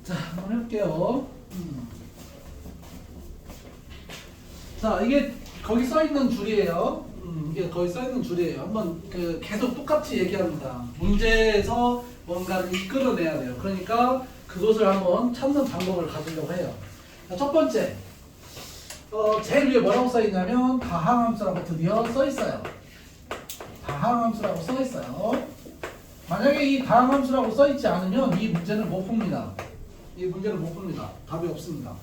자, 한번 해볼게요. 자, 이게 거기 써 있는 줄이에요. 이게 거기 써 있는 줄이에요. 한번 계속 똑같이 얘기합니다. 문제에서 뭔가를 이끌어내야 돼요. 그러니까 그것을 한번 찾는 방법을 가지려고 해요. 자, 첫 번째, 제일 위에 뭐라고 써 있냐면 다항함수라고 드디어 써 있어요. 다항함수라고 써 있어요. 만약에 이 다항함수라고 써 있지 않으면 이 문제는 못 풉니다. 이 문제는 못 풉니다. 답이 없습니다.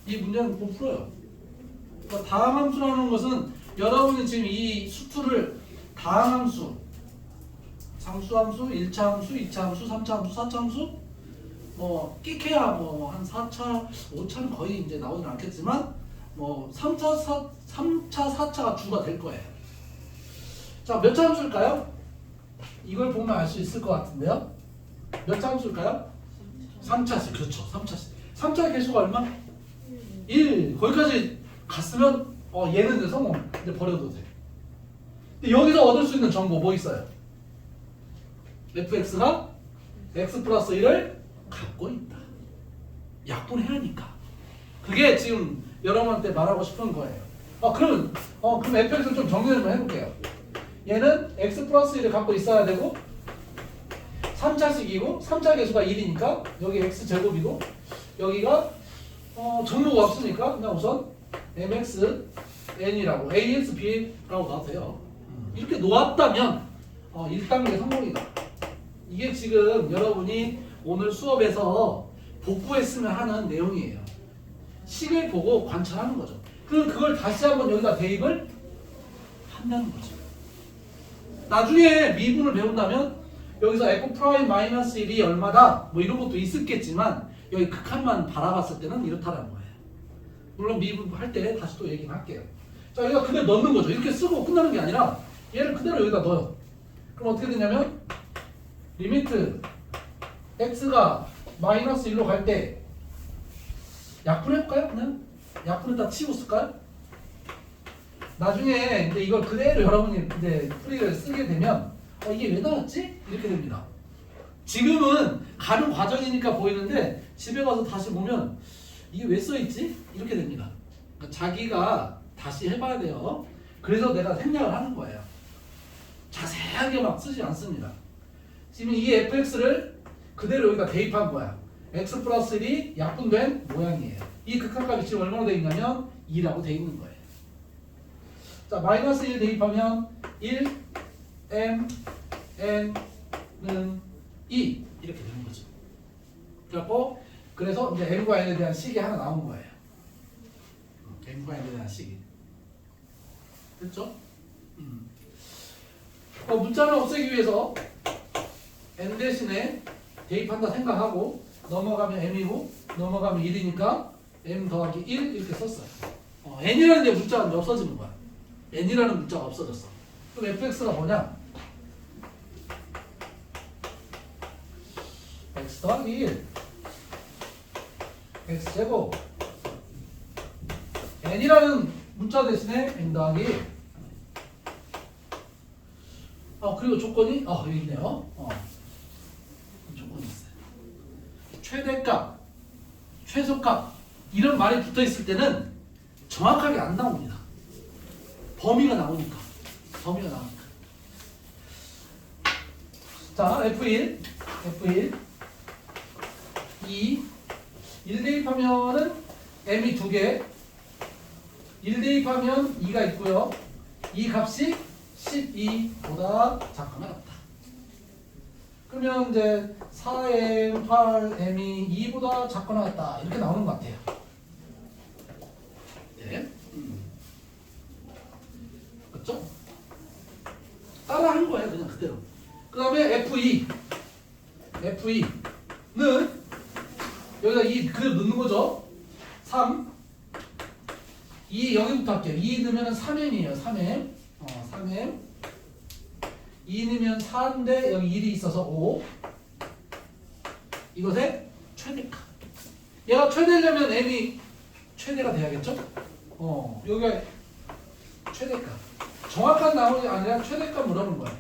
이 문제는 못 풀어요. 그러니까 다항함수라는 것은 여러분이 지금 이 수투를 다항함수, 상수함수, 1차 함수, 2차 함수, 3차 함수, 4차 함수 끼케야 한 4차, 5차는 거의 이제 나오진 않겠지만 3차, 4차가 주가 될 거예요. 자, 몇 차 함수일까요? 이걸 보면 알 수 있을 것 같은데요. 몇 차 함수일까요? 3차씩. 그렇죠. 3차씩. 3차 개수가 얼마? 1. 거기까지 갔으면 얘는 이제 성공. 이제 버려도 돼. 근데 여기서 얻을 수 있는 정보 뭐 있어요? fx가 x 플러스 1을 갖고 있다. 약분해야 하니까. 그게 지금 여러분한테 말하고 싶은 거예요. 그럼 fx를 좀 정리를 좀 해볼게요. 얘는 x 플러스 1을 갖고 있어야 되고 3차식이고 3차 개수가 1이니까 여기 x 제곱이고 여기가 정보가 없으니까 그냥 우선 mx n이라고 ax b라고 놔도 돼요. 이렇게 놓았다면 1단계 성공이다. 이게 지금 여러분이 오늘 수업에서 복구했으면 하는 내용이에요. 식을 보고 관찰하는 거죠. 그럼 그걸 다시 한번 여기다 대입을 한다는 거죠. 나중에 미분을 배운다면 여기서 f'-1이 얼마다 뭐 이런 것도 있었겠지만 여기 극한만 바라봤을 때는 이렇다라는 거예요. 물론 미분할 때 다시 또 얘기는 할게요. 자, 여기다 그대로 넣는 거죠. 이렇게 쓰고 끝나는 게 아니라 얘를 그대로 여기다 넣어요. 그럼 어떻게 되냐면 리미트 x가 마이너스 1로 갈 때 약분해볼까요? 그냥 약분에다 치고 쓸까요? 나중에 이제 이걸 그대로 여러분이 이제 풀이를 쓰게 되면 이게 왜 나왔지? 이렇게 됩니다. 지금은 가는 과정이니까 보이는데 집에 가서 다시 보면 이게 왜 써있지? 이렇게 됩니다. 그러니까 자기가 다시 해봐야 돼요. 그래서 내가 생략을 하는 거예요. 자세하게 막 쓰지 않습니다. 지금 이 fx를 그대로 여기다 대입한 거야. x 플러스 1이 약분된 모양이에요. 이 극한값이 지금 얼마나 돼 있냐면 2라고 돼 있는 거예요. 자, 마이너스 1 대입하면 1 m n은 2 이렇게 되는 거죠. 그래갖고 그래서 이제 m과 n에 대한 식이 하나 나온 거예요. m과 n에 대한 식이. 됐죠? 문자를 없애기 위해서 n 대신에 대입한다 생각하고 넘어가면 m이고 넘어가면 1이니까 m 더하기 1 이렇게 썼어요. n이라는 게 문자가 이제 없어지는 거야. n이라는 문자가 없어졌어. 그럼 fx가 뭐냐? x 더하기 1 x제곱 n이라는 문자 대신에 n 더하기 1 그리고 조건이 여기 있네요. 조건이 있어요. 최대값, 최소값 이런 말이 붙어 있을 때는 정확하게 안 나옵니다. 범위가 나오니까. 자, F1 2 1 대입하면은 m이 2개 1 대입하면 2가 있고요. 이 값이 12보다 작거나 같다. 그러면 이제 4m, 8m이 2보다 작거나 같다. 이렇게 나오는 것 같아요. 네. 그렇죠? 따라 한 거예요. 그냥 그대로. 그 다음에 F2는 여기다 2 그대로 넣는 거죠. 3 2 여기부터 할게요. 2 넣으면 3m이에요. 3m 3m 2 넣으면 4인데 여기 1이 있어서 5 이것의 최대값. 얘가 최대려면 m이 최대가 돼야겠죠? 여기가 최대값. 정확한 나머지 아니라 최대값 물어보는 거예요.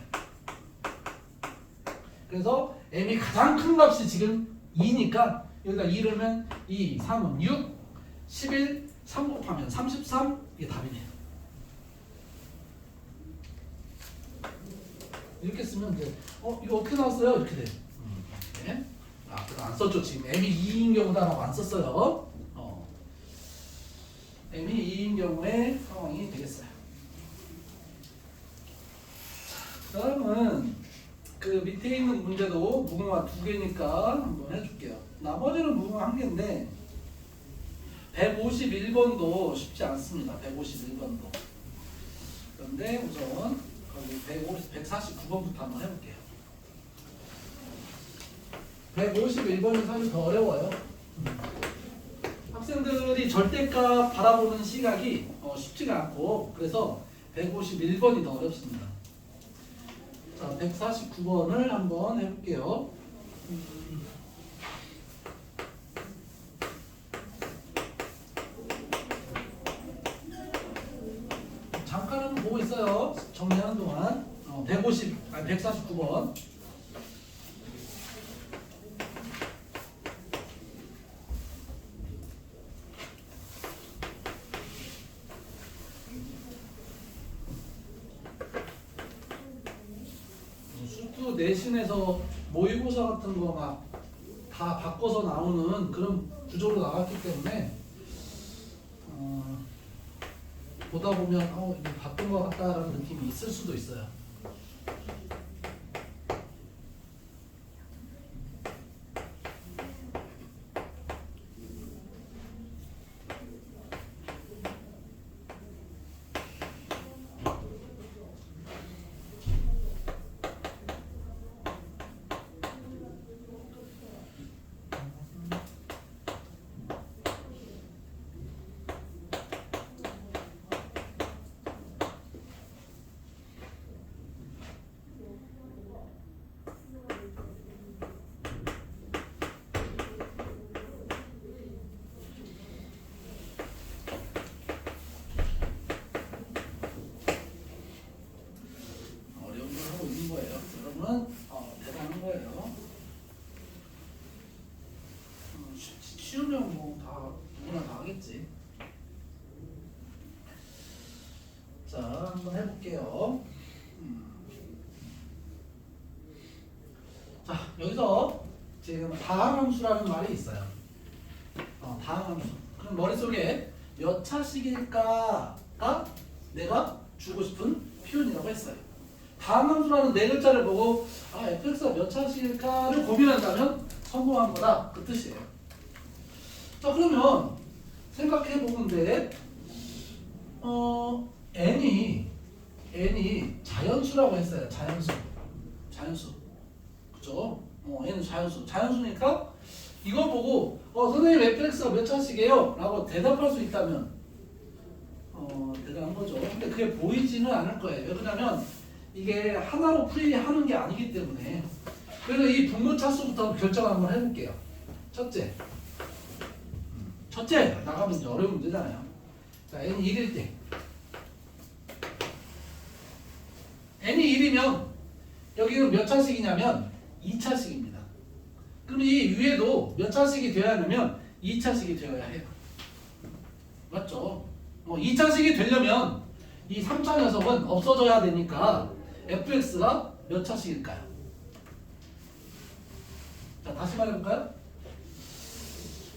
그래서 m이 가장 큰 값이 지금 2니까 여기다 2를 넣으면 2, 3은 6, 11, 3 곱하면 33 이게 답이네요. 이렇게 쓰면 이제 이거 어떻게 나왔어요? 이렇게 돼. 이렇게. 그거 안 썼죠. 지금 m이 2인 경우다라고 안 썼어요. m이 2인 경우의 상황이 되겠어요. 자, 다음은 그 밑에 있는 문제도 무궁화 2개니까 한번 해줄게요. 나머지는 무궁화 1개인데 151번도 쉽지 않습니다. 151번도. 그런데 우선 거기 149번부터 한번 해볼게요. 151번이 사실 더 어려워요. 학생들이 절대값 바라보는 시각이 쉽지가 않고 그래서 151번이 더 어렵습니다. 자, 149번을 한번 해볼게요. 잠깐 한번 보고 있어요. 정리하는 동안 149번. 수투 내신에서 모의고사 같은 거 막 다 바꿔서 나오는 그런 구조로 나왔기 때문에 보다 보면 이거 바꾼 것 같다라는 느낌이 있을 수도 있어요. 대단한 거예요. 쉬우면 뭐 다 누구나 다 하겠지. 자, 한번 해볼게요. 자, 여기서 지금 다항함수라는 말이 있어요. 다항함수. 그럼 머릿속에 몇 차식일까가 내가 주고 싶은 표현이라고 했어요. 다항함수라는 네 글자를 보고 fx가 몇 차식일까를 고민한다면 성공한 거다 그 뜻이에요. 자, 그러면 생각해 보건데 n이 자연수라고 했어요. 자연수. 그죠? n은 자연수니까 이거 보고 선생님 fx가 몇 차식이에요? 라고 대답할 수 있다면 대단한 거죠. 근데 그게 보이지는 않을 거예요. 왜 그러냐면 이게 하나로 풀이하는 게 아니기 때문에. 그래서 이 분모 차수부터 결정 한번 해볼게요. 첫째 나가면 이제 어려운 문제잖아요. 자, n이 1일 때 n이 1이면 여기는 몇 차식이냐면 2차식입니다. 그럼 이 위에도 몇 차식이 되어야 하냐면 2차식이 되어야 해요. 맞죠? 2차식이 되려면 이 3차 녀석은 없어져야 되니까 fx가 몇 차식일까요? 자, 다시 말해볼까요?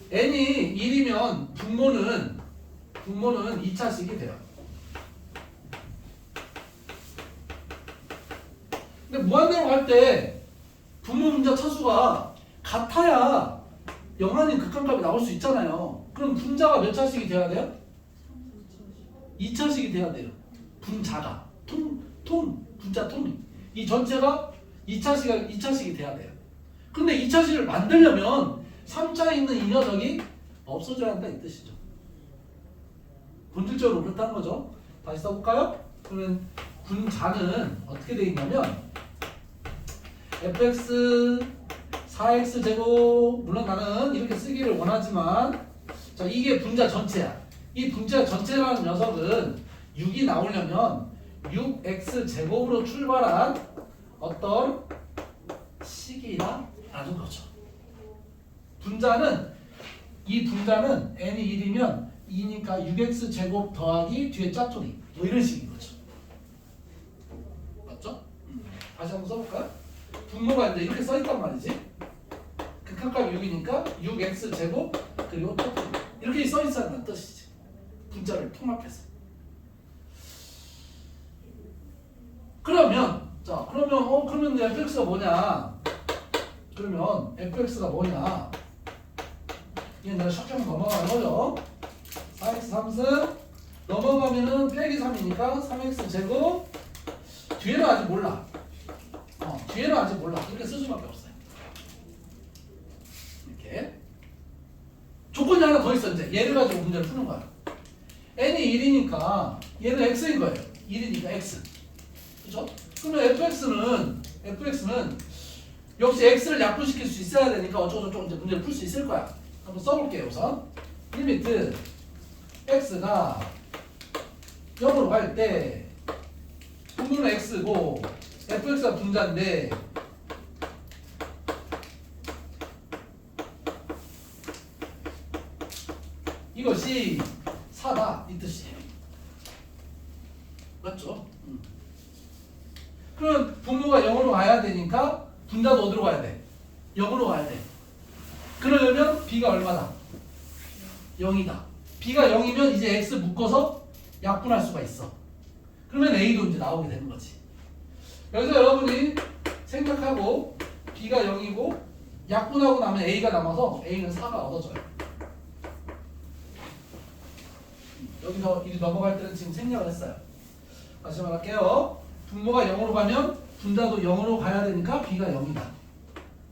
n이 1이면 분모는 2차식이 돼요. 근데 무한대로 갈 때 분모 분자 차수가 같아야 영한인 극한값이 나올 수 있잖아요. 그럼 분자가 몇 차식이 돼야 돼요? 2차식이 돼야 돼요. 분자가 분자 통이 이 전체가 2차식이 돼야 돼요. 근데 2차식을 만들려면 3차에 있는 이 녀석이 없어져야 한다 이 뜻이죠. 본질적으로 그렇다는 거죠. 다시 써볼까요? 그러면 분자는 어떻게 되어 있냐면 fx 4x 제곱, 물론 나는 이렇게 쓰기를 원하지만 자, 이게 분자 전체야. 이 분자 전체라는 녀석은 6이 나오려면 6x 제곱으로 출발한 어떤 식이라는 거죠. 이 분자는 n이 1이면 2니까 6x 제곱 더하기 뒤에 짝퉁이 뭐 이런 식인 거죠. 맞죠? 다시 한번 써볼까요? 분모가 이제 이렇게 써있단 말이지. 극한값 6이니까 6x 제곱 그리고 짝퉁이 이렇게 써있다는 뜻이지. 분자를 통합해서. 그러면 그러면 fx가 뭐냐? 그러면 fx가 뭐냐? 이게 내가 샥샥 넘어가는 거죠. 4x 3승 넘어가면은 빼기 3이니까 3x 제곱 뒤에는 아직 몰라. 뒤에는 아직 몰라. 이렇게 쓸 수밖에 없어요. 이렇게 조건이 하나 더 있어. 이제 얘를 가지고 문제를 푸는 거야. n이 1이니까 얘는 x인 거예요. 1이니까 x. 그죠? 그러면 fx는 역시 x를 약분시킬 수 있어야 되니까 어쩌고저쩌고 이제 문제를 풀 수 있을 거야. 한번 써볼게요. 우선 리미트 x가 0으로 갈 때 분모는 x고 fx가 분자인데 이것이 4다 이 뜻이에요. 맞죠? 그럼 분모가 0으로 가야 되니까 분자도 어디로 가야 돼? 0으로 가야 돼. 그러려면 b가 얼마다? 0이다. b가 0이면 이제 x 묶어서 약분할 수가 있어. 그러면 a도 이제 나오게 되는 거지. 여기서 여러분이 생각하고 b가 0이고 약분하고 나면 a가 남아서 a는 4가 얻어져요. 여기서 일이 넘어갈 때는 지금 생략을 했어요. 다시 말할게요. 분모가 0으로 가면 분자도 0으로 가야 되니까 b가 0이다.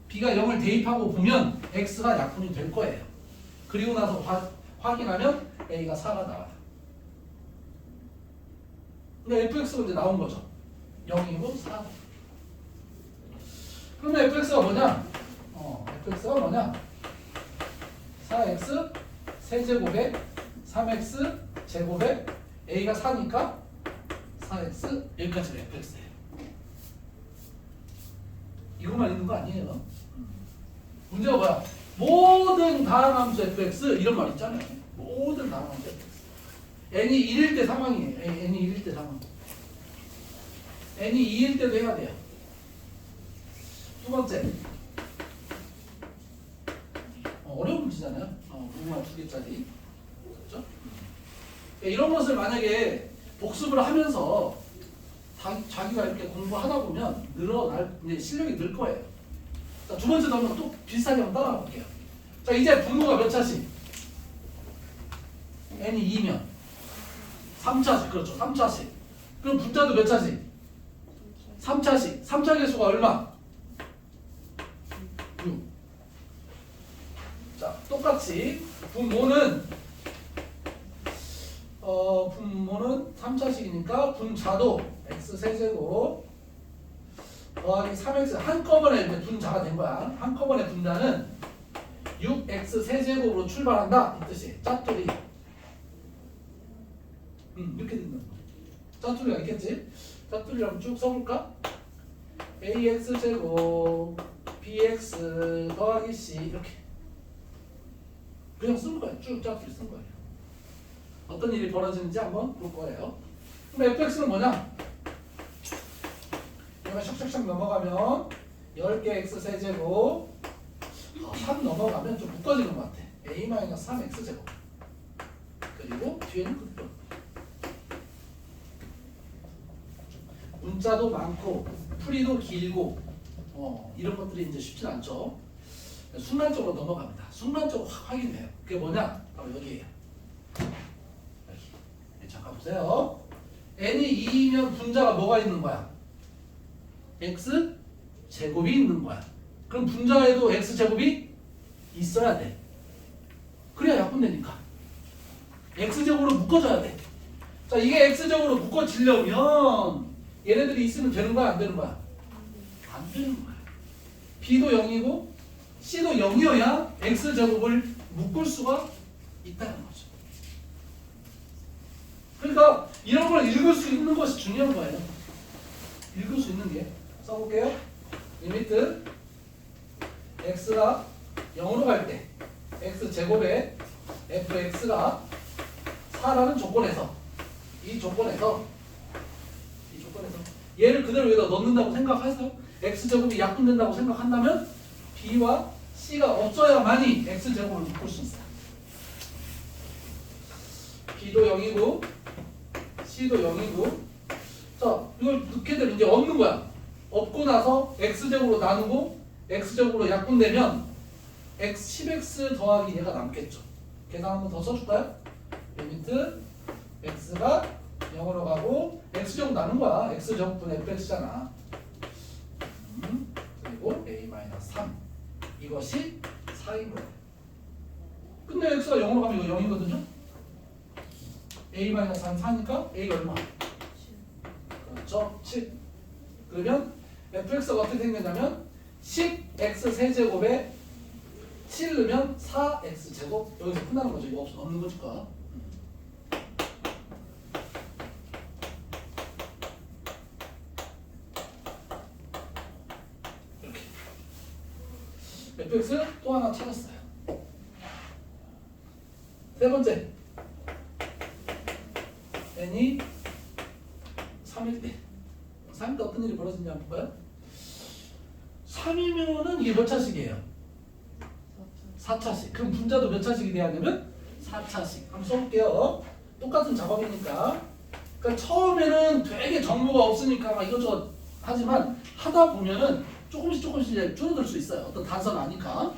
b가 0을 대입하고 보면 x가 약분이 될 거예요. 그리고 나서 확인하면 a가 4가 나와요. 근데 fx가 이제 나온 거죠. 0이고 4. 그러면 fx가 뭐냐? fx가 뭐냐? 4x 세제곱에 3x 제곱에 a가 4니까 4x 여기까지가 fx예요. 이것만 있는 거 아니에요. 문제가 뭐야? 모든 다항함수 fx 이런 말 있잖아요. 모든 다항함수 fx. n이 1일 때 상황이에요. n이 1일 때 상황. n이 2일 때도 해야 돼요. 두 번째. 어려운 문제잖아요. 부분만 2개짜리. 그렇죠? 이런 것을 만약에 복습을 하면서 자기가 이렇게 공부하다 보면 이제 실력이 늘 거예요. 자, 두 번째도 한번 또 비슷하게 한번 따라가 볼게요. 자, 이제 분모가 몇 차씩? n이 2면 3차씩. 그렇죠. 3차씩. 그럼 분자도 몇 차씩? 3차씩. 3차 개수가 얼마? 6. 자, 똑같이 분모는 3차식이니까 분자도 x 세제곱 더하기 3x 한꺼번에 이제 분자가 된 거야. 한꺼번에 분자는 6x 세제곱으로 출발한다 이 뜻이에요. 짝돌이. 이렇게 된다. 짝돌이가 있겠지? 짝돌이를 한번 쭉 써볼까? ax 제곱 bx 더하기 c 이렇게 그냥 쓴 거야. 쭉 짝돌이 쓴 거예요. 어떤 일이 벌어지는지 한번 볼 거예요. 그럼 fx는 뭐냐? 얘가 샥샥샥 넘어가면 10개 x 세제곱 3 넘어가면 좀 묶어지는 것 같아. a-3x 제곱 그리고 뒤에는 극분. 문자도 많고 풀이도 길고 이런 것들이 이제 쉽진 않죠. 순간적으로 넘어갑니다. 순간적으로 확 확인해요. 그게 뭐냐? 바로 여기에요. 잠깐 보세요. n이 2이면 분자가 뭐가 있는 거야? x 제곱이 있는 거야. 그럼 분자에도 x 제곱이 있어야 돼. 그래야 약분되니까. x 제곱으로 묶어줘야 돼. 자, 이게 x 제곱으로 묶어지려면 얘네들이 있으면 되는 거야, 안 되는 거야? 안 되는 거야. b도 0이고 c도 0이어야 x 제곱을 묶을 수가 있다는 거죠. 그러니까 이런 걸 읽을 수 있는 것이 중요한 거예요. 읽을 수 있는 게. 써볼게요. 리미트 x가 0으로 갈 때 x제곱에 fx가 4라는 조건에서 이 조건에서 얘를 그대로 여기다 넣는다고 생각해서 x제곱이 약분된다고 생각한다면 b와 c가 없어야만이 x제곱을 묶을 수 있어요. b도 0이고 c도 0이고 자 이걸 넣게 되면 이제 없는 거야. 없고 나서 x제곱으로 나누고 x제곱으로 약분되면 x 10x 더하기 얘가 남겠죠. 계산 한번 더 써줄까요? 리미트 x가 0으로 가고 x제곱 나눈 거야. x제곱분 fx잖아. 그리고 a-3 이것이 4인 거예요. 근데 x가 0으로 가면 이거 0이거든요. a-3 4니까 a 얼마? 그렇죠. 7. 그러면 fx가 어떻게 생겼냐면 10x 세제곱에 7 넣으면 4x 제곱. 여기서 끝나는 거죠. 이거 없는 거니까. 이렇게 fx 또 하나 찾았어요. 세 번째 n이 3일 때 3일 때 어떤 일이 벌어지는지 한번 볼까요? 3이면은 이게 몇 차식이에요? 4차식. 그럼 분자도 몇 차식이 돼야 되면 4차식. 한번 써볼게요. 똑같은 작업이니까. 그러니까 처음에는 되게 정보가 없으니까 막 이것저것 하지만 하다 보면은 조금씩 이제 줄어들 수 있어요. 어떤 단서는 아니까.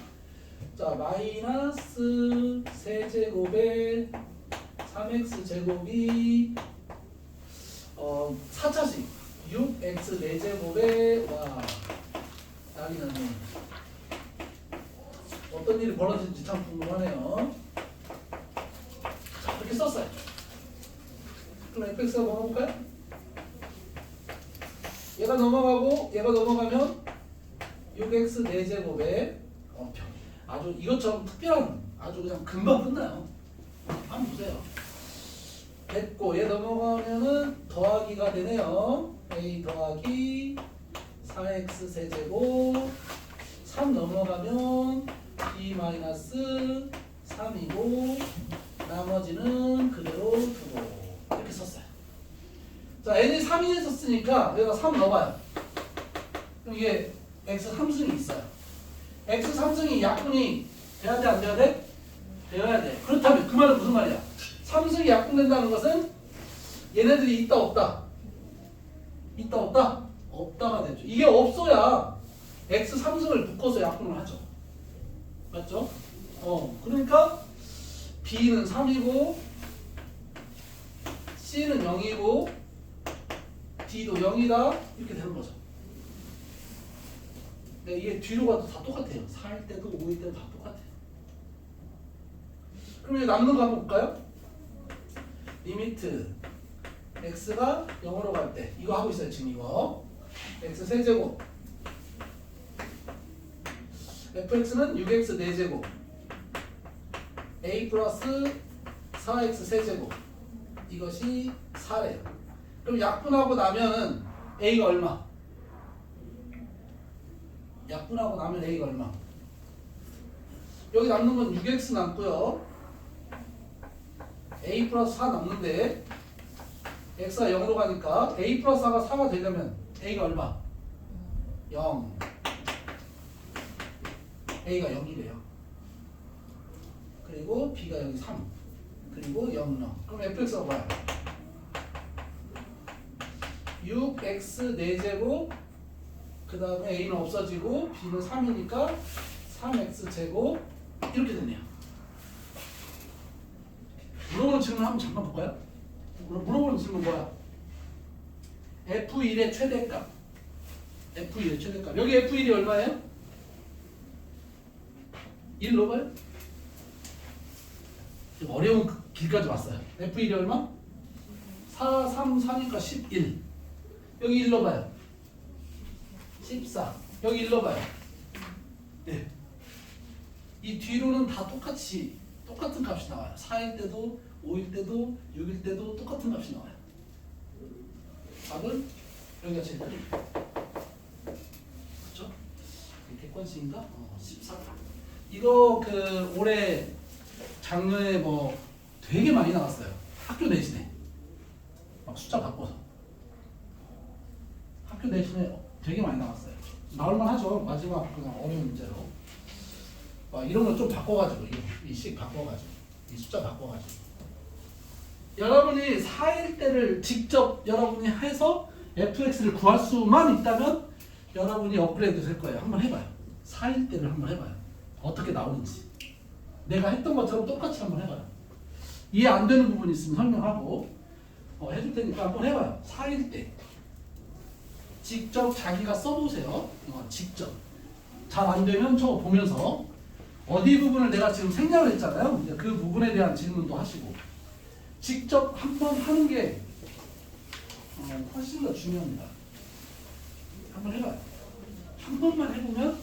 자, 마이너스 세제곱에 3x 제곱이 4차식 6x 4제곱에 와 난리 났네. 어떤 일이 벌어질지 참 궁금하네요. 자, 이렇게 썼어요. 그럼 fx가 뭐 해볼까요? 얘가 넘어가고 얘가 넘어가면 6x 4제곱에 아주 이것처럼 특별한 아주 그냥 금방 끝나요. 한번 보세요. 됐고 얘 넘어가면은 더하기가 되네요. a 더하기 4x 세제곱 3 넘어가면 b 마이너스 3이고 나머지는 그대로 두고 이렇게 썼어요. 자 n이 3이 썼으니까 여기다 3 넣어봐요. 그럼 이게 x 3승이 있어요. x 3승이 약분이 돼야 돼 안 돼야 돼? 되어야 돼. 그렇다면 그 말은 무슨 말이야? 3승이 약분된다는 것은 얘네들이 있다 없다? 있다 없다? 없다가 되죠. 이게 없어야 x 3승을 묶어서 약분을 하죠. 맞죠? 그러니까 b는 3이고 c는 0이고 d도 0이다 이렇게 되는 거죠. 네, 이게 뒤로 가도 다 똑같아요. 4일 때도 5일 때도 다 똑같아요. 그럼 이제 남는 거 한번 볼까요? 리미트 x가 0으로 갈 때 이거 하고 있어요. 지금 이거 x 세제곱 fx는 6x 4제곱 a 플러스 4x 세제곱 이것이 4래요. 그럼 약분하고 나면은 a가 얼마? 약분하고 나면 a가 얼마? 여기 남는 건 6x 남고요. a 플러스 4 남는데 x가 0으로 가니까 a 플러스 4가 4가 되려면 a가 얼마? 0. a가 0이래요. 그리고 b가 여기 3. 그리고 0, 0. 그럼 fx가 뭐야? 6x 4제곱 그 다음에 a는 없어지고 b는 3이니까 3x 제곱 이렇게 되네요. 물어보는 질문 한번 잠깐 볼까요? 물어보는 질문 뭐야? F1의 최대값. F1의 최대값. 여기 F1이 얼마예요? 1 넣어봐요. 어려운 길까지 왔어요. F1이 얼마? 4, 3, 4니까 11. 여기 1 넣어봐요. 14. 여기 1 넣어봐요. 네. 이 뒤로는 다 똑같은 값이 나와요. 4일 때도 5일 때도 6일 때도 똑같은 값이 나와요. 답은 여기가 제일 크죠? 그렇죠? 객관식인가? 14. 이거 그 올해 작년에 뭐 되게 많이 나왔어요. 학교 내신에 막 숫자 바꿔서 학교 내신에 되게 많이 나왔어요. 나올만 하죠. 마지막 그냥 어려운 문제로 막 이런 걸 좀 바꿔가지고 이식 바꿔가지고 이 숫자 바꿔가지고 여러분이 4일대를 직접 여러분이 해서 fx를 구할 수만 있다면 여러분이 업그레이드 될 거예요. 한번 해봐요. 4일대를 한번 해봐요. 어떻게 나오는지 내가 했던 것처럼 똑같이 한번 해봐요. 이해 안 되는 부분이 있으면 설명하고 해줄 테니까 한번 해봐요. 4일대 직접 자기가 써보세요. 직접 잘 안 되면 저거 보면서 어디 부분을 내가 지금 생략을 했잖아요. 이제 그 부분에 대한 질문도 하시고 직접 한번 하는 게 훨씬 더 중요합니다. 한번 해봐요. 한 번만 해보면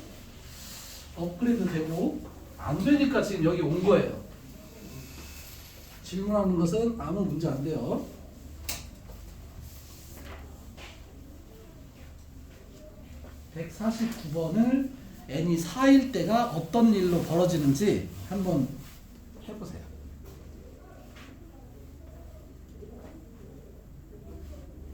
업그레이드 되고 안 되니까 지금 여기 온 거예요. 질문하는 것은 아무 문제 안 돼요. (149번을) n이 4일 때가 어떤 일로 벌어지는지 한번 해보세요.